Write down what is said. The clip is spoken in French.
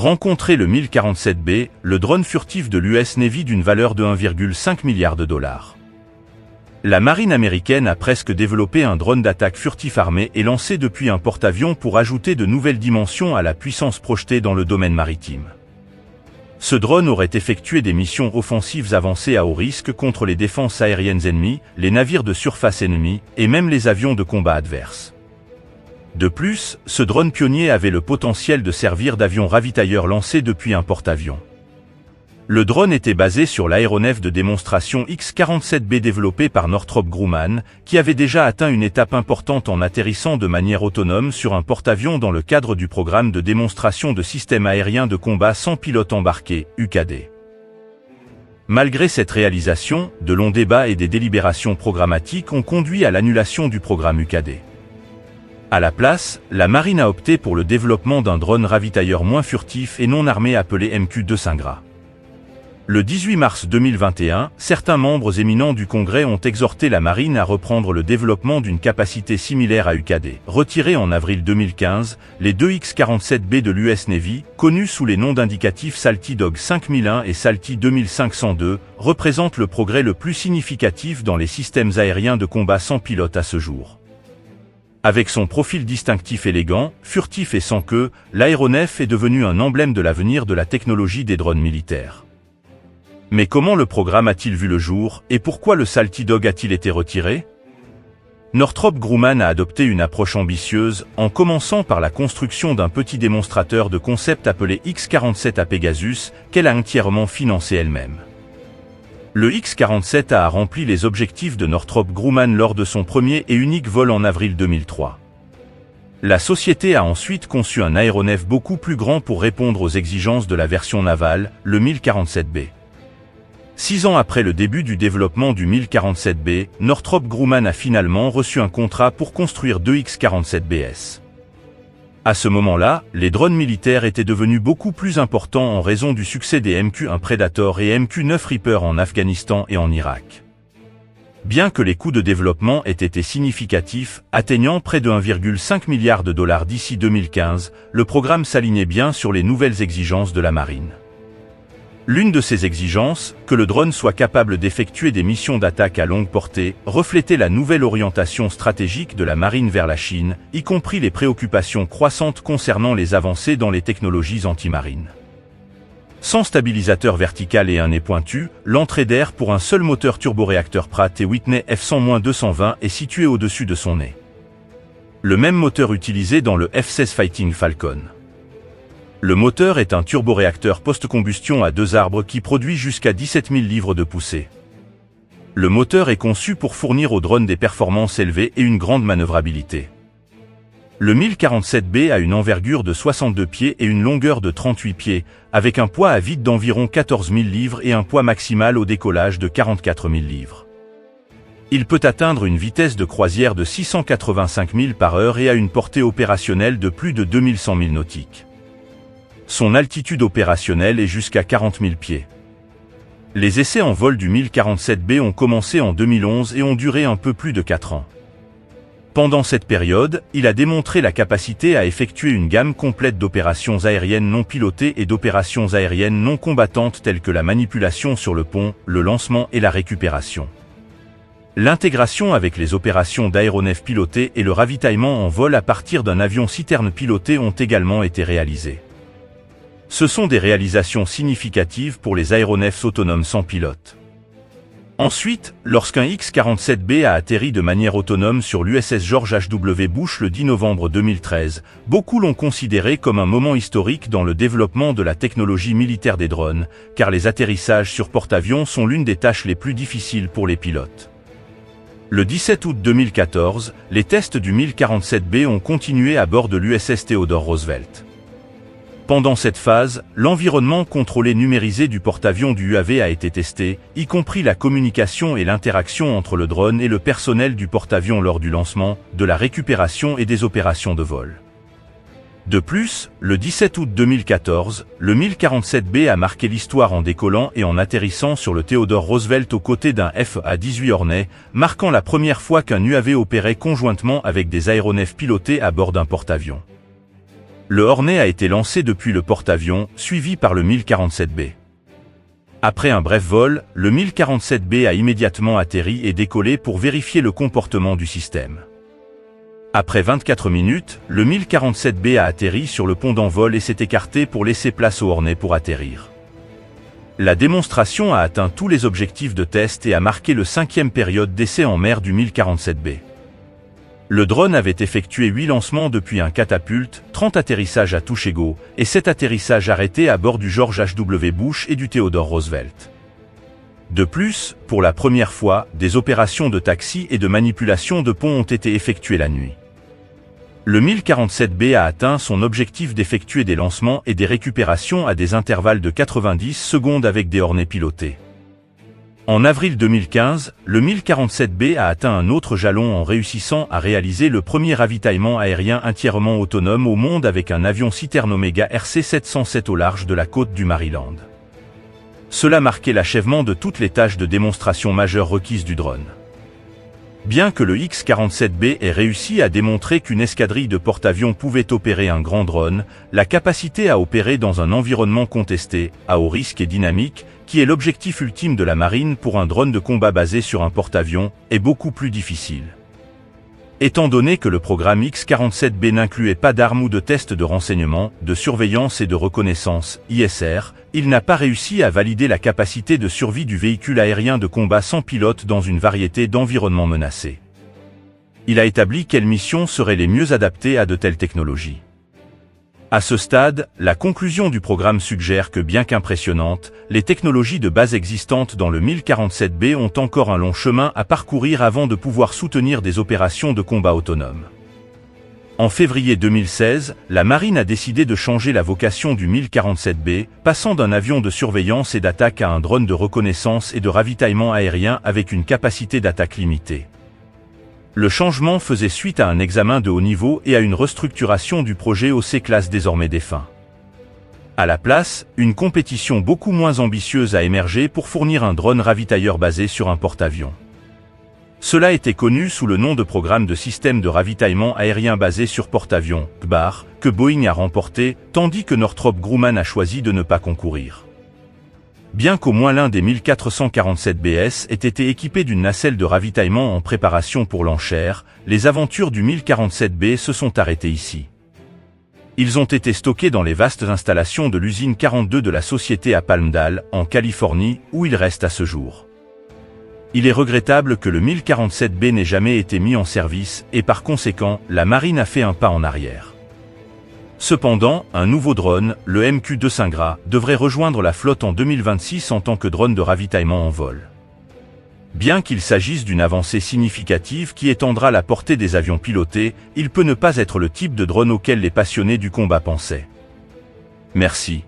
Rencontrer le 1047B, le drone furtif de l'US Navy d'une valeur de 1,5 milliard de dollars. La marine américaine a presque développé un drone d'attaque furtif armé et lancé depuis un porte-avions pour ajouter de nouvelles dimensions à la puissance projetée dans le domaine maritime. Ce drone aurait effectué des missions offensives avancées à haut risque contre les défenses aériennes ennemies, les navires de surface ennemis et même les avions de combat adverses. De plus, ce drone pionnier avait le potentiel de servir d'avion ravitailleur lancé depuis un porte-avions. Le drone était basé sur l'aéronef de démonstration X-47B développé par Northrop Grumman, qui avait déjà atteint une étape importante en atterrissant de manière autonome sur un porte-avions dans le cadre du programme de démonstration de systèmes aériens de combat sans pilote embarqué, UCAD. Malgré cette réalisation, de longs débats et des délibérations programmatiques ont conduit à l'annulation du programme UCAD. À la place, la marine a opté pour le développement d'un drone ravitailleur moins furtif et non armé appelé MQ-2 Singra. Le 18 mars 2021, certains membres éminents du Congrès ont exhorté la marine à reprendre le développement d'une capacité similaire à UCAD. Retirés en avril 2015, les deux X-47B de l'US Navy, connus sous les noms d'indicatifs Salty Dog 5001 et Salty 2502, représentent le progrès le plus significatif dans les systèmes aériens de combat sans pilote à ce jour. Avec son profil distinctif élégant, furtif et sans queue, l'aéronef est devenu un emblème de l'avenir de la technologie des drones militaires. Mais comment le programme a-t-il vu le jour, et pourquoi le Salty Dog a-t-il été retiré? Northrop Grumman a adopté une approche ambitieuse, en commençant par la construction d'un petit démonstrateur de concept appelé X-47 à Pegasus, qu'elle a entièrement financé elle-même. Le X-47 a rempli les objectifs de Northrop Grumman lors de son premier et unique vol en avril 2003. La société a ensuite conçu un aéronef beaucoup plus grand pour répondre aux exigences de la version navale, le 1047B. 6 ans après le début du développement du 1047B, Northrop Grumman a finalement reçu un contrat pour construire deux X-47BS. À ce moment-là, les drones militaires étaient devenus beaucoup plus importants en raison du succès des MQ-1 Predator et MQ-9 Reaper en Afghanistan et en Irak. Bien que les coûts de développement aient été significatifs, atteignant près de 1,5 milliard de dollars d'ici 2015, le programme s'alignait bien sur les nouvelles exigences de la marine. L'une de ces exigences, que le drone soit capable d'effectuer des missions d'attaque à longue portée, reflétait la nouvelle orientation stratégique de la marine vers la Chine, y compris les préoccupations croissantes concernant les avancées dans les technologies antimarines. Sans stabilisateur vertical et un nez pointu, l'entrée d'air pour un seul moteur turboréacteur Pratt & Whitney F100-220 est située au-dessus de son nez. Le même moteur utilisé dans le F-16 Fighting Falcon. Le moteur est un turboréacteur post-combustion à 2 arbres qui produit jusqu'à 17 000 livres de poussée. Le moteur est conçu pour fournir au drone des performances élevées et une grande manœuvrabilité. Le 1047B a une envergure de 62 pieds et une longueur de 38 pieds, avec un poids à vide d'environ 14 000 livres et un poids maximal au décollage de 44 000 livres. Il peut atteindre une vitesse de croisière de 685 000 par heure et a une portée opérationnelle de plus de 2100 000 nautiques. Son altitude opérationnelle est jusqu'à 40 000 pieds. Les essais en vol du 1047B ont commencé en 2011 et ont duré un peu plus de 4 ans. Pendant cette période, il a démontré la capacité à effectuer une gamme complète d'opérations aériennes non pilotées et d'opérations aériennes non combattantes telles que la manipulation sur le pont, le lancement et la récupération. L'intégration avec les opérations d'aéronefs pilotés et le ravitaillement en vol à partir d'un avion citerne piloté ont également été réalisés. Ce sont des réalisations significatives pour les aéronefs autonomes sans pilote. Ensuite, lorsqu'un X-47B a atterri de manière autonome sur l'USS George H.W. Bush le 10 novembre 2013, beaucoup l'ont considéré comme un moment historique dans le développement de la technologie militaire des drones, car les atterrissages sur porte-avions sont l'une des tâches les plus difficiles pour les pilotes. Le 17 août 2014, les tests du 1047B ont continué à bord de l'USS Theodore Roosevelt. Pendant cette phase, l'environnement contrôlé numérisé du porte-avions du UAV a été testé, y compris la communication et l'interaction entre le drone et le personnel du porte-avions lors du lancement, de la récupération et des opérations de vol. De plus, le 17 août 2014, le 1047B a marqué l'histoire en décollant et en atterrissant sur le Theodore Roosevelt aux côtés d'un FA-18 Hornet, marquant la première fois qu'un UAV opérait conjointement avec des aéronefs pilotés à bord d'un porte-avions. Le Hornet a été lancé depuis le porte-avions, suivi par le 1047B. Après un bref vol, le 1047B a immédiatement atterri et décollé pour vérifier le comportement du système. Après 24 minutes, le 1047B a atterri sur le pont d'envol et s'est écarté pour laisser place au Hornet pour atterrir. La démonstration a atteint tous les objectifs de test et a marqué le 5e période d'essai en mer du 1047B. Le drone avait effectué 8 lancements depuis un catapulte, 30 atterrissages à touche égaux, et 7 atterrissages arrêtés à bord du George H.W. Bush et du Theodore Roosevelt. De plus, pour la première fois, des opérations de taxi et de manipulation de pont ont été effectuées la nuit. Le 1047B a atteint son objectif d'effectuer des lancements et des récupérations à des intervalles de 90 secondes avec des Hornets pilotés. En avril 2015, le 1047B a atteint un autre jalon en réussissant à réaliser le premier ravitaillement aérien entièrement autonome au monde avec un avion citerne Omega RC-707 au large de la côte du Maryland. Cela marquait l'achèvement de toutes les tâches de démonstration majeures requises du drone. Bien que le X-47B ait réussi à démontrer qu'une escadrille de porte-avions pouvait opérer un grand drone, la capacité à opérer dans un environnement contesté, à haut risque et dynamique, qui est l'objectif ultime de la marine pour un drone de combat basé sur un porte-avions, est beaucoup plus difficile. Étant donné que le programme X-47B n'incluait pas d'armes ou de tests de renseignement, de surveillance et de reconnaissance, ISR, il n'a pas réussi à valider la capacité de survie du véhicule aérien de combat sans pilote dans une variété d'environnements menacés. Il a établi quelles missions seraient les mieux adaptées à de telles technologies. À ce stade, la conclusion du programme suggère que bien qu'impressionnantes, les technologies de base existantes dans le 1047B ont encore un long chemin à parcourir avant de pouvoir soutenir des opérations de combat autonomes. En février 2016, la marine a décidé de changer la vocation du 1047B, passant d'un avion de surveillance et d'attaque à un drone de reconnaissance et de ravitaillement aérien avec une capacité d'attaque limitée. Le changement faisait suite à un examen de haut niveau et à une restructuration du projet au C-Class désormais défunt. À la place, une compétition beaucoup moins ambitieuse a émergé pour fournir un drone ravitailleur basé sur un porte-avions. Cela était connu sous le nom de programme de système de ravitaillement aérien basé sur porte-avions, PBAR, que Boeing a remporté, tandis que Northrop Grumman a choisi de ne pas concourir. Bien qu'au moins l'un des 1447BS ait été équipé d'une nacelle de ravitaillement en préparation pour l'enchère, les aventures du 1047B se sont arrêtées ici. Ils ont été stockés dans les vastes installations de l'usine 42 de la société à Palmdale, en Californie, où ils restent à ce jour. Il est regrettable que le 1047B n'ait jamais été mis en service et par conséquent, la marine a fait un pas en arrière. Cependant, un nouveau drone, le MQ-2 Singra, devrait rejoindre la flotte en 2026 en tant que drone de ravitaillement en vol. Bien qu'il s'agisse d'une avancée significative qui étendra la portée des avions pilotés, il peut ne pas être le type de drone auquel les passionnés du combat pensaient. Merci.